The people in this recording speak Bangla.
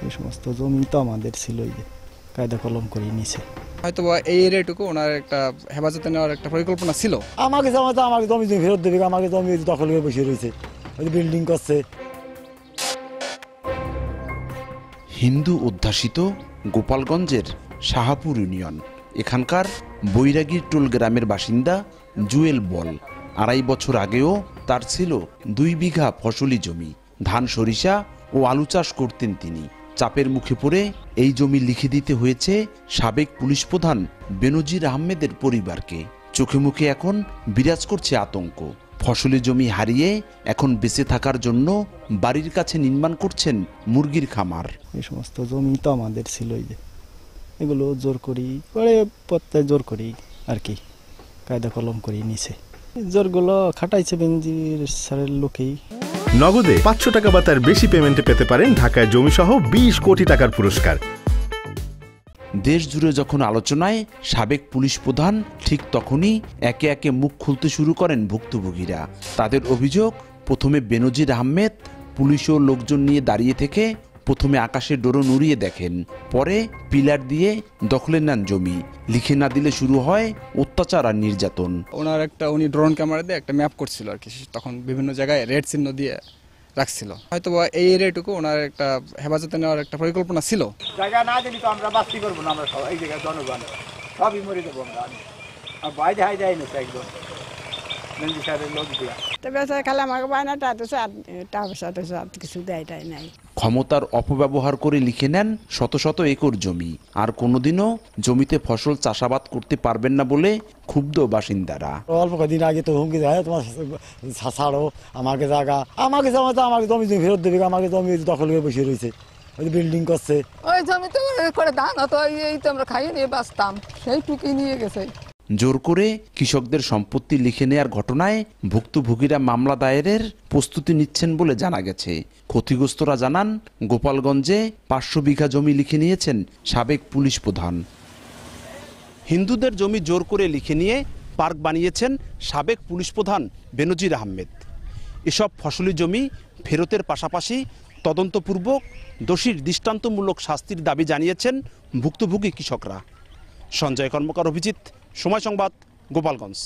এই সমস্ত জমি তো আমাদের ছিল, যে কায়দা কলম করে নিছে। হয়তো এই এরিয়াটুকু ওনার একটা হেফাজতে নেওয়ার একটা পরিকল্পনা ছিল। আমাকে জমি ফেরত দেবে, আমাকে জমি দখল করে বসে রয়েছে, ওই বিল্ডিং করছে। হিন্দু অধ্যাসিত গোপালগঞ্জের শাহাপুর ইউনিয়ন। এখানকার বৈরাগীর টোল গ্রামের বাসিন্দা জুয়েল বল। 2.5 বছর আগেও তার ছিল 2 বিঘা ফসলি জমি। ধান, সরিষা ও আলু চাষ করতেন তিনি। চাপের মুখে পড়ে এই জমি লিখে দিতে হয়েছে সাবেক পুলিশ প্রধান বেনজির আহমেদের পরিবারকে। চোখে মুখে এখন বিরাজ করছে আতঙ্ক। ফসলি জমি হারিয়ে এখন বেঁচে থাকার জন্য বাড়ির কাছে নির্মাণ করছেন মুরগির খামার। এই সমস্ত জমি তো আমাদের ছিল, যে এগুলো জোর করি করে প্রত্যেক জোর করি আর কি, কায়দা কলম করে নিছে। জোরগুলো খাটাইছে বেনজির স্যারের লোকেই। নগদে 500 টাকা বা তার বেশি পেমেন্টে পেতে পারেন ঢাকায় জমিসহ 20 কোটি টাকার পুরস্কার। দেশ জুড়ে যখন আলোচনায় সাবেক পুলিশ প্রধান, ঠিক তখনই একে একে মুখ খুলতে শুরু করেন ভুক্তভোগীরা। তাদের অভিযোগ, প্রথমে বেনজির আহমেদ পুলিশ ও লোকজন নিয়ে দাঁড়িয়ে থেকে প্রথমে আকাশে ড্রোন উড়িয়ে দেখেন, পরে পিলার দিয়ে দখলে নেন জমি। লিখে না দিলে শুরু হয় অত্যাচার আর নির্যাতন। উনি ড্রোন ক্যামেরা দিয়ে একটা ম্যাপ করছিল আর কি, তখন বিভিন্ন জায়গায় রেড চিহ্ন দিয়ে রাখছিল। হয়তো এই এরিয়াটুকু ওনার একটা হেফাজতে নেওয়ার একটা পরিকল্পনা ছিল। জায়গা না দিলি তো আমরা বাস্তি করবো না, আমরা এই জায়গায় জনগণ সবই মরে যাবো আমরা। বাইরে হাই যাই না একদম ক্ষমতার অপব্যবহার করে লিখে নেন শত শত একর জমি, আর কোনোদিনও জমিতে ফসল চাষাবাদ করতে পারবেন না বলে ক্ষুব্ধ বাসিন্দারা। অল্প কদিন আগে তো হুমকি দেয়, তোমার ছাড়ো, আমাকে জায়গা, আমাকে জমি ফেরত দেবে, আমাকে জমি দখল করে বসে রয়েছে, ওই বিল্ডিং করছে। ওই জমি তো করে ধান হতো, এই তো আমরা খাইয়ে নিয়ে বাঁচতাম, সেইটুকুই নিয়ে গেছে। জোর করে কৃষকদের সম্পত্তি লিখে নেয়ার ঘটনায় ভুক্তভোগীরা মামলা দায়েরের প্রস্তুতি নিচ্ছেন বলে জানা গেছে। ক্ষতিগ্রস্তরা জানান, গোপালগঞ্জে 500 বিঘা জমি লিখে নিয়েছেন সাবেক পুলিশ প্রধান। হিন্দুদের জমি জোর করে লিখে নিয়ে পার্ক বানিয়েছেন সাবেক পুলিশ প্রধান বেনজির আহমেদ। এসব ফসলি জমি ফেরতের পাশাপাশি তদন্তপূর্বক দোষীর দৃষ্টান্তমূলক শাস্তির দাবি জানিয়েছেন ভুক্তভোগী কৃষকরা। সঞ্জয় কর্মকার, অভিজিৎ, সময় সংবাদ, গোপালগঞ্জ।